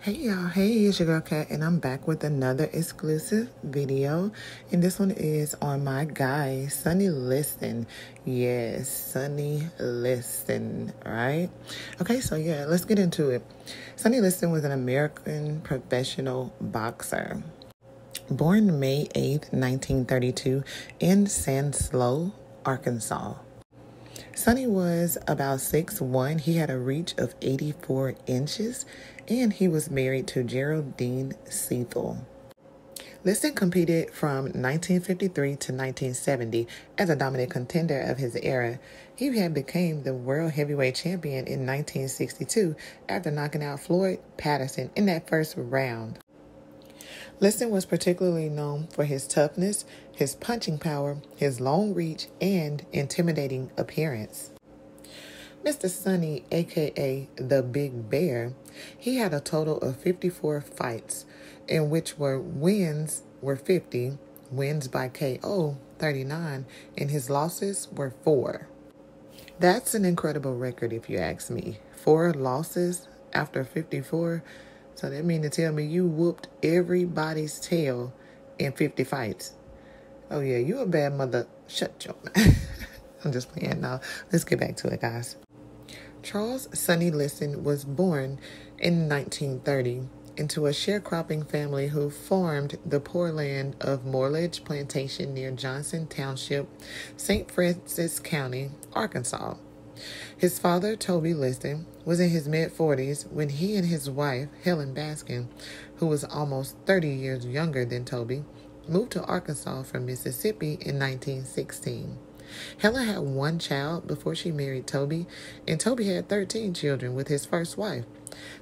Hey y'all, hey, it's your girl Kat, and I'm back with another exclusive video. And this one is on my guy, Sonny Liston. Yes, Sonny Liston, right? Okay, so yeah, let's get into it. Sonny Liston was an American professional boxer. Born May 8th, 1932 in Sanslow, Arkansas. Sonny was about 6'1". He had a reach of 84 inches, and he was married to Geraldine Seathel. Liston competed from 1953 to 1970 as a dominant contender of his era. He had become the world heavyweight champion in 1962 after knocking out Floyd Patterson in that first round. Liston was particularly known for his toughness, his punching power, his long reach, and intimidating appearance. Mr. Sonny, a.k.a. the Big Bear, he had a total of 54 fights, in which wins were 50, wins by KO 39, and his losses were 4. That's an incredible record if you ask me. 4 losses after 54. So that means to tell me you whooped everybody's tail in 50 fights. Oh yeah, you a bad mother. Shut your mouth. I'm just playing now. Let's get back to it, guys. Charles Sonny Liston was born in 1930 into a sharecropping family who farmed the poor land of Moorledge Plantation near Johnson Township, St. Francis County, Arkansas. His father, Toby Liston, was in his mid-40s when he and his wife, Helen Baskin, who was almost 30 years younger than Toby, moved to Arkansas from Mississippi in 1916. Helen had 1 child before she married Toby, and Toby had 13 children with his first wife.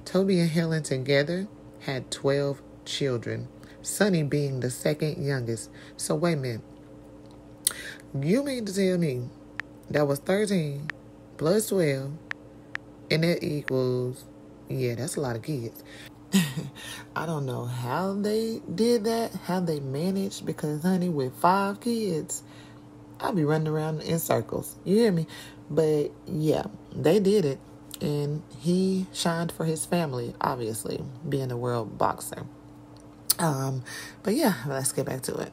Toby and Helen together had 12 children, Sonny being the second youngest. So wait a minute. You mean to tell me that was 13 plus 12, and that equals, yeah, that's a lot of kids. I don't know how they did that, how they managed, because, honey, with 5 kids, I'll be running around in circles. You hear me? But, yeah, they did it, and he shined for his family, obviously, being a world boxer. But, yeah, let's get back to it.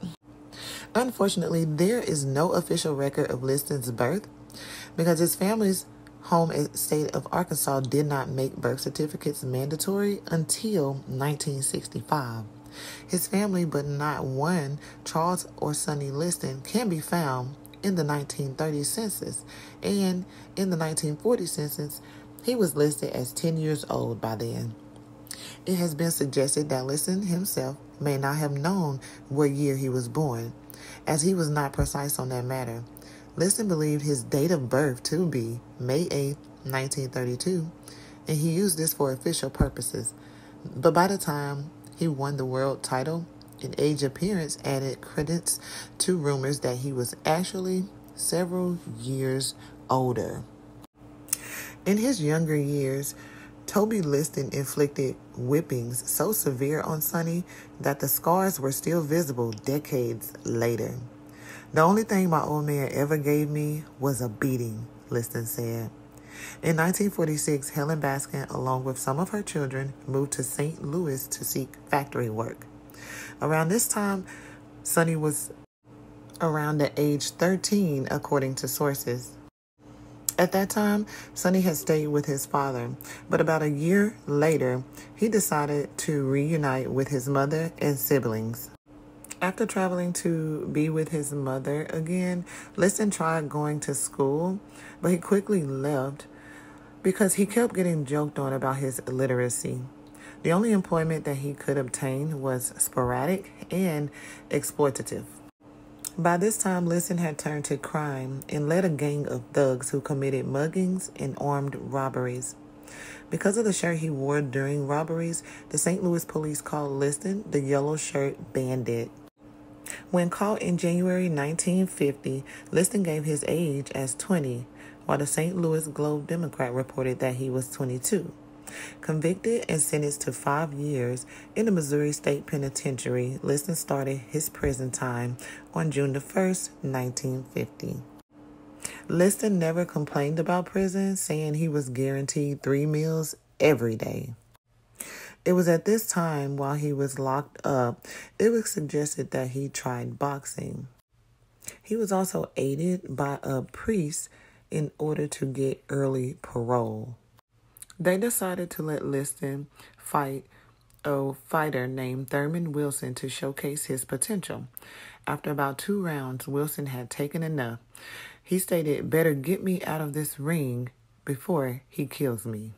Unfortunately, there is no official record of Liston's birth, because his family's home state of Arkansas did not make birth certificates mandatory until 1965. His family, but not one, Charles or Sonny Liston, can be found in the 1930 census, and in the 1940 census, he was listed as 10 years old by then. It has been suggested that Liston himself may not have known what year he was born, as he was not precise on that matter. Liston believed his date of birth to be May 8th, 1932, and he used this for official purposes. But by the time he won the world title, an age appearance added credence to rumors that he was actually several years older. In his younger years, Toby Liston inflicted whippings so severe on Sonny that the scars were still visible decades later. The only thing my old man ever gave me was a beating, Liston said. In 1946, Helen Baskin, along with some of her children, moved to St. Louis to seek factory work. Around this time, Sonny was around the age 13, according to sources. At that time, Sonny had stayed with his father, but about a year later, he decided to reunite with his mother and siblings. After traveling to be with his mother again, Liston tried going to school, but he quickly left because he kept getting joked on about his illiteracy. The only employment that he could obtain was sporadic and exploitative. By this time, Liston had turned to crime and led a gang of thugs who committed muggings and armed robberies. Because of the shirt he wore during robberies, the St. Louis police called Liston the Yellow Shirt Bandit. When caught in January 1950, Liston gave his age as 20, while the St. Louis Globe-Democrat reported that he was 22. Convicted and sentenced to 5 years in the Missouri State Penitentiary, Liston started his prison time on June 1st, 1950. Liston never complained about prison, saying he was guaranteed 3 meals every day. It was at this time, while he was locked up, it was suggested that he tried boxing. He was also aided by a priest in order to get early parole. They decided to let Liston fight a fighter named Thurman Wilson to showcase his potential. After about 2 rounds, Wilson had taken enough. He stated, "Better get me out of this ring before he kills me."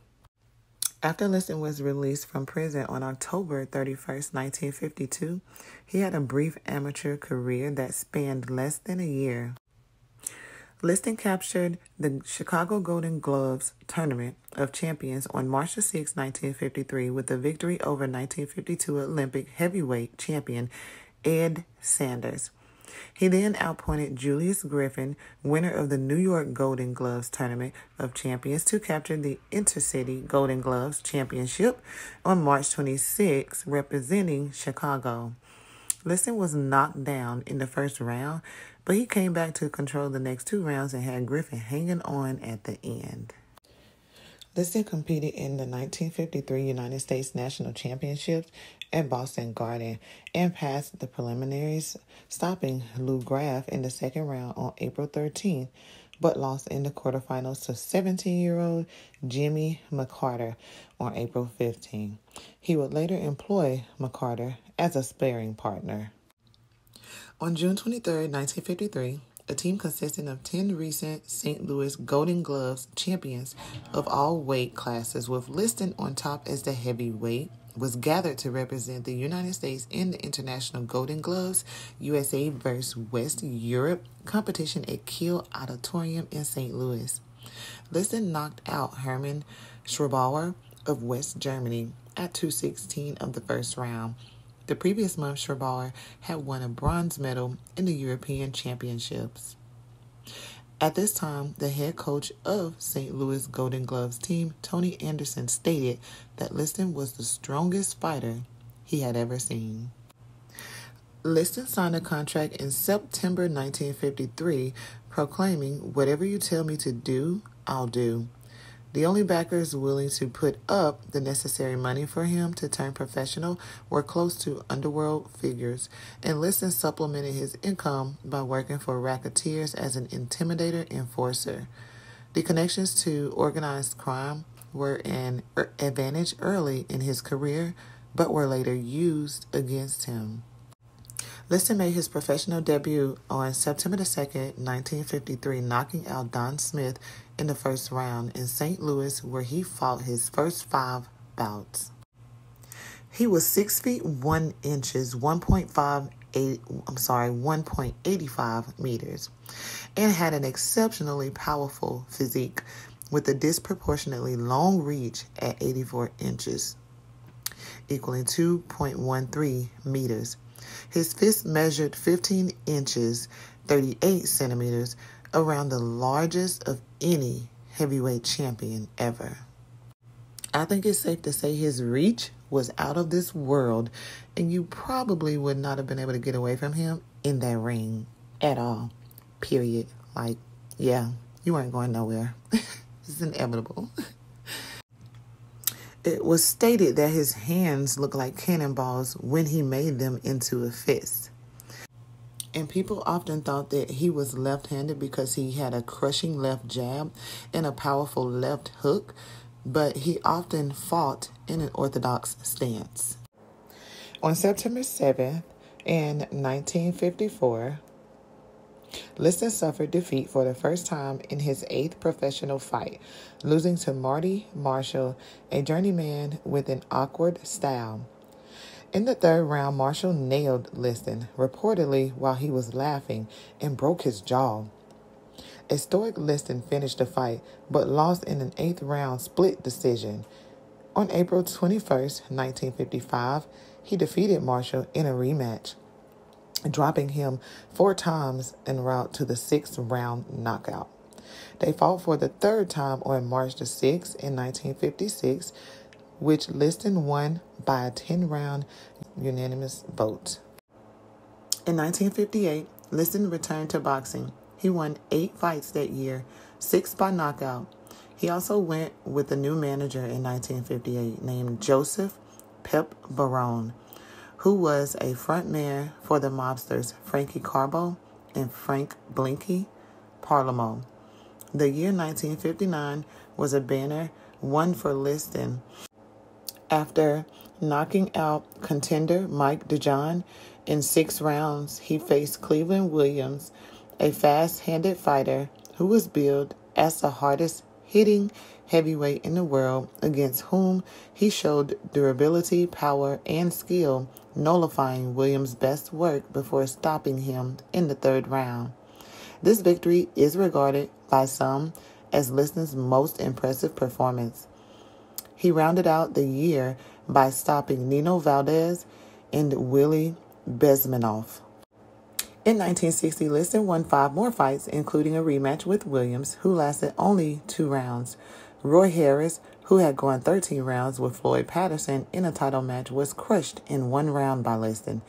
After Liston was released from prison on October 31st, 1952, he had a brief amateur career that spanned less than a year. Liston captured the Chicago Golden Gloves Tournament of Champions on March 6, 1953, with a victory over 1952 Olympic heavyweight champion Ed Sanders. He then outpointed Julius Griffin, winner of the New York Golden Gloves Tournament of Champions, to capture the Intercity Golden Gloves Championship on March 26, representing Chicago. Liston was knocked down in the first round, but he came back to control the next 2 rounds and had Griffin hanging on at the end. Liston competed in the 1953 United States National Championships at Boston Garden and passed the preliminaries, stopping Lou Graff in the second round on April 13th, but lost in the quarterfinals to 17-year-old Jimmy McCarter on April 15th. He would later employ McCarter as a sparring partner. On June 23, 1953, a team consisting of 10 recent St. Louis Golden Gloves champions of all weight classes, with Liston on top as the heavyweight, was gathered to represent the United States in the International Golden Gloves USA vs. West Europe competition at Kiel Auditorium in St. Louis. Liston knocked out Hermann Schrebauer of West Germany at 2:16 of the first round. The previous month, Schrebauer had won a bronze medal in the European Championships. At this time, the head coach of St. Louis Golden Gloves team, Tony Anderson, stated that Liston was the strongest fighter he had ever seen. Liston signed a contract in September 1953, proclaiming, "Whatever you tell me to do, I'll do." The only backers willing to put up the necessary money for him to turn professional were close to underworld figures, and Liston supplemented his income by working for racketeers as an intimidator enforcer. The connections to organized crime were an advantage early in his career, but were later used against him. Liston made his professional debut on September 2nd, 1953, knocking out Don Smith in the first round in St. Louis, where he fought his first 5 bouts. He was 6 feet 1 inches, 1.85 meters, and had an exceptionally powerful physique with a disproportionately long reach at 84 inches, equaling 2.13 meters. His fist measured 15 inches, 38 centimeters, around the largest of any heavyweight champion ever. I think it's safe to say his reach was out of this world, and you probably would not have been able to get away from him in that ring at all. Period. Like, yeah, you weren't going nowhere. It's inevitable. It was stated that his hands looked like cannonballs when he made them into a fist. And people often thought that he was left-handed because he had a crushing left jab and a powerful left hook, but he often fought in an orthodox stance. On September 7th, in 1954, Liston suffered defeat for the first time in his 8th professional fight, losing to Marty Marshall, a journeyman with an awkward style. In the 3rd round, Marshall nailed Liston, reportedly while he was laughing, and broke his jaw. A stoic Liston finished the fight, but lost in an 8th round split decision. On April 21st, 1955, he defeated Marshall in a rematch, dropping him 4 times en route to the 6th round knockout. They fought for the 3rd time on March the 6th in 1956, which Liston won by a 10-round unanimous vote. In 1958, Liston returned to boxing. He won 8 fights that year, 6 by knockout. He also went with a new manager in 1958 named Joseph Pep Barone, who was a frontman for the mobsters Frankie Carbo and Frank Blinky Parlomo. The year 1959 was a banner one for Liston. After knocking out contender Mike DeJohn in 6 rounds, he faced Cleveland Williams, a fast-handed fighter who was billed as the hardest-hitting heavyweight in the world, against whom he showed durability, power, and skill, nullifying Williams' best work before stopping him in the 3rd round. This victory is regarded by some as Liston's most impressive performance. He rounded out the year by stopping Nino Valdez and Willie Bezmenov. In 1960, Liston won 5 more fights, including a rematch with Williams, who lasted only 2 rounds. Roy Harris, who had gone 13 rounds with Floyd Patterson in a title match, was crushed in 1 round by Liston.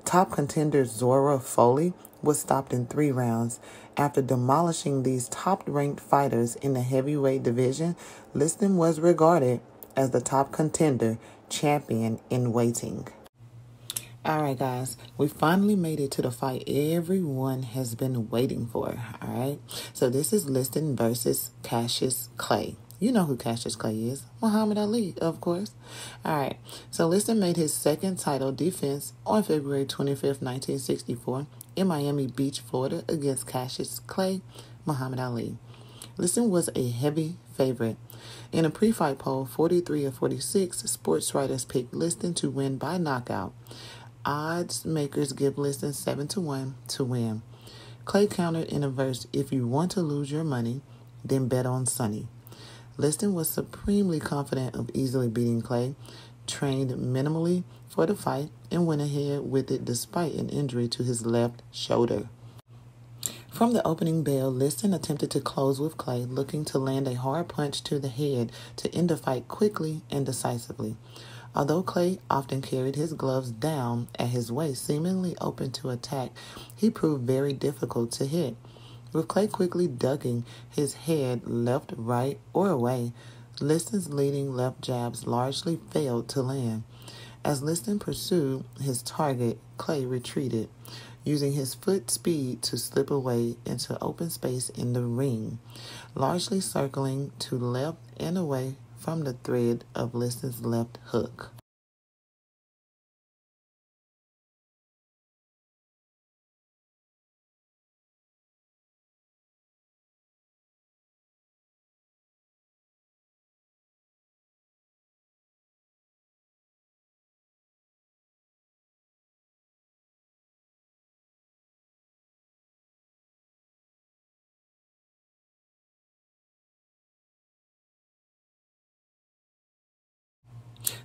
Top contender Zora Foley was stopped in 3 rounds. After demolishing these top-ranked fighters in the heavyweight division, Liston was regarded as the top contender champion in waiting. All right, guys, we finally made it to the fight everyone has been waiting for, all right? So this is Liston versus Cassius Clay. You know who Cassius Clay is. Muhammad Ali, of course. All right, so Liston made his 2nd title defense on February 25th, 1964 in Miami Beach, Florida, against Cassius Clay, Muhammad Ali. Liston was a heavy favorite. In a pre-fight poll, 43 of 46 sports writers picked Liston to win by knockout. Odds makers give Liston 7-1 to win. Clay countered in a verse, "If you want to lose your money, then bet on Sonny." Liston was supremely confident of easily beating Clay, trained minimally for the fight, and went ahead with it despite an injury to his left shoulder. From the opening bell, Liston attempted to close with Clay, looking to land a hard punch to the head to end the fight quickly and decisively. Although Clay often carried his gloves down at his waist, seemingly open to attack, he proved very difficult to hit. With Clay quickly ducking his head left, right, or away, Liston's leading left jabs largely failed to land. As Liston pursued his target, Clay retreated, using his foot speed to slip away into open space in the ring, largely circling to left and away from the thread of Liston's left hook.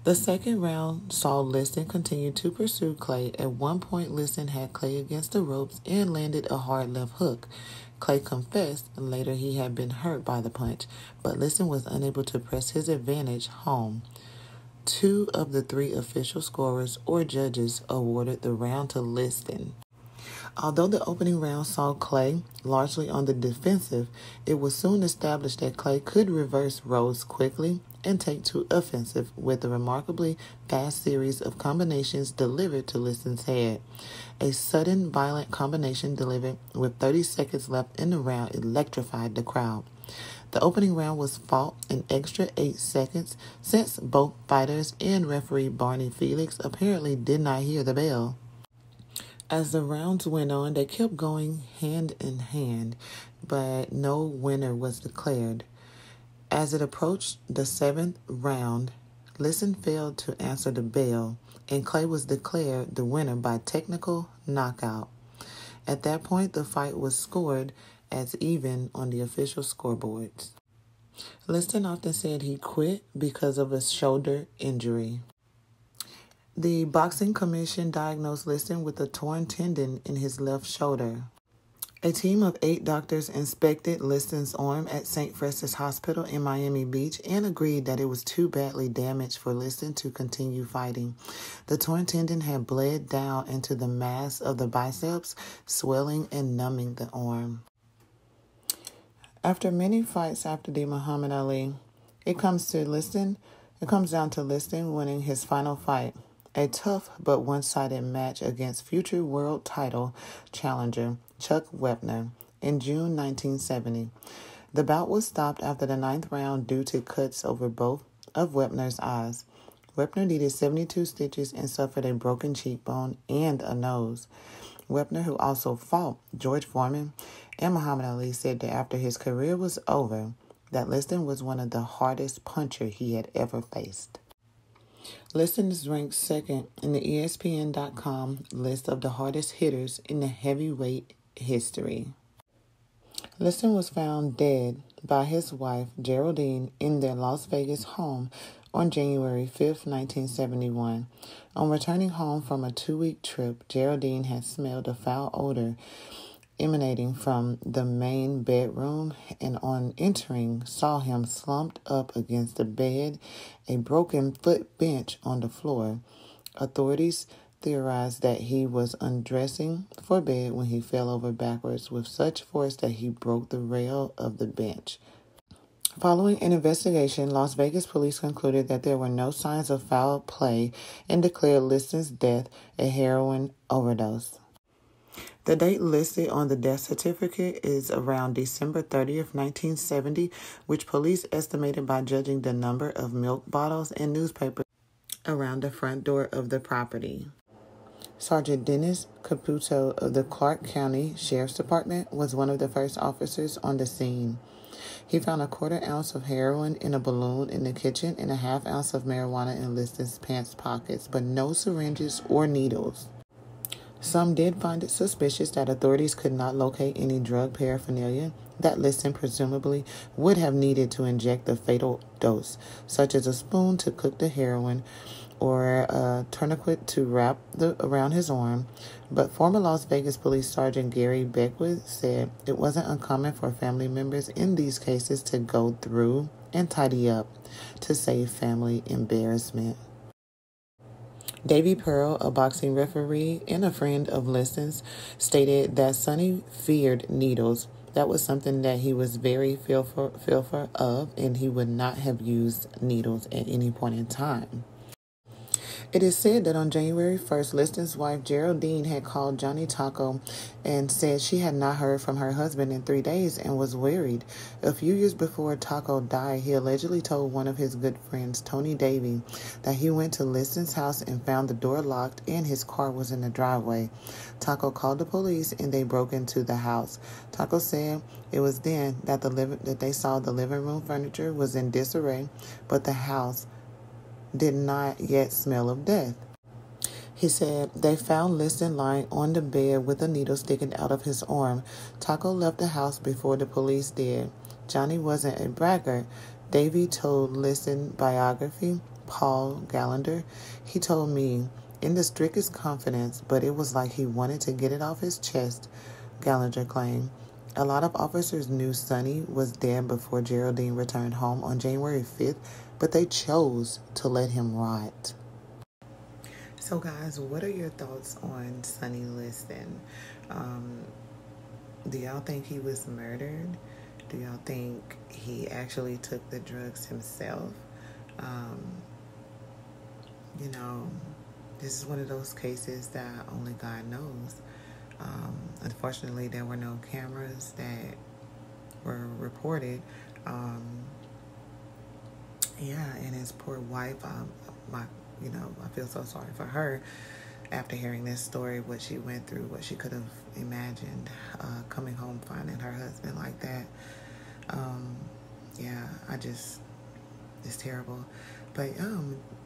The 2nd round saw Liston continue to pursue Clay. At one point, Liston had Clay against the ropes and landed a hard left hook. Clay confessed later he had been hurt by the punch, but Liston was unable to press his advantage home. 2 of the 3 official scorers or judges awarded the round to Liston. Although the opening round saw Clay largely on the defensive, it was soon established that Clay could reverse roles quickly and take to offensive with a remarkably fast series of combinations delivered to Liston's head. A sudden, violent combination delivered with 30 seconds left in the round electrified the crowd. The opening round was fought an extra 8 seconds since both fighters and referee Barney Felix apparently did not hear the bell. As the rounds went on, they kept going hand in hand, but no winner was declared. As it approached the 7th round, Liston failed to answer the bell, and Clay was declared the winner by technical knockout. At that point, the fight was scored as even on the official scoreboards. Liston often said he quit because of a shoulder injury. The Boxing Commission diagnosed Liston with a torn tendon in his left shoulder. A team of 8 doctors inspected Liston's arm at St. Francis Hospital in Miami Beach and agreed that it was too badly damaged for Liston to continue fighting. The torn tendon had bled down into the mass of the biceps, swelling and numbing the arm. After many fights after the Muhammad Ali, it comes to Liston It comes down to Liston winning his final fight, a tough but one-sided match against future world title challenger Chuck Wepner in June 1970. The bout was stopped after the ninth round due to cuts over both of Wepner's eyes. Wepner needed 72 stitches and suffered a broken cheekbone and a nose. Wepner, who also fought George Foreman and Muhammad Ali, said that after his career was over, that Liston was one of the hardest puncher he had ever faced. Liston is ranked second in the ESPN.com list of the hardest hitters in the heavyweight history. Liston was found dead by his wife, Geraldine, in their Las Vegas home on January 5, 1971. On returning home from a 2-week trip, Geraldine had smelled a foul odor emanating from the main bedroom, and on entering saw him slumped up against the bed, a broken foot bench on the floor. Authorities theorized that he was undressing for bed when he fell over backwards with such force that he broke the rail of the bench. Following an investigation, Las Vegas police concluded that there were no signs of foul play and declared Liston's death a heroin overdose. The date listed on the death certificate is around December 30th, 1970, which police estimated by judging the number of milk bottles and newspapers around the front door of the property. Sergeant Dennis Caputo of the Clark County Sheriff's Department was one of the first officers on the scene. He found a 1/4 ounce of heroin in a balloon in the kitchen and a 1/2 ounce of marijuana in Liston's pants pockets, but no syringes or needles. Some did find it suspicious that authorities could not locate any drug paraphernalia that Liston presumably would have needed to inject the fatal dose, such as a spoon to cook the heroin or a tourniquet to wrap around his arm. But former Las Vegas Police Sergeant Gary Beckwith said it wasn't uncommon for family members in these cases to go through and tidy up to save family embarrassment. Davy Pearl, a boxing referee and a friend of Liston's, stated that Sonny feared needles. That was something that he was very fearful of, and he would not have used needles at any point in time. It is said that on January 1st, Liston's wife, Geraldine, had called Johnny Taco and said she had not heard from her husband in 3 days and was worried. A few years before Taco died, he allegedly told one of his good friends, Tony Davy, that he went to Liston's house and found the door locked and his car was in the driveway. Taco called the police and they broke into the house. Taco said it was then that they saw the living room furniture was in disarray, but the house did not yet smell of death. He said they found Liston lying on the bed with a needle sticking out of his arm. Taco left the house before the police did. Johnny wasn't a braggart. Davy told Liston biography, Paul Gallagher. He told me in the strictest confidence, but it was like he wanted to get it off his chest, Gallagher claimed. A lot of officers knew Sonny was dead before Geraldine returned home on January 5th, but they chose to let him rot. So guys, what are your thoughts on Sonny Liston? Do y'all think he was murdered? Do y'all think he actually took the drugs himself? This is one of those cases that only God knows. Unfortunately, there were no cameras that were reported. And his poor wife, I feel so sorry for her after hearing this story, what she went through, what she could have imagined, coming home finding her husband like that. It's terrible. But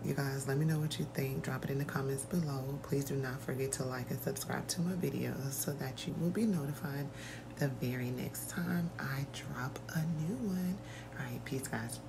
you guys, let me know what you think. Drop it in the comments below. Please do not forget to like and subscribe to my videos so that you will be notified the very next time I drop a new one. All right, peace, guys.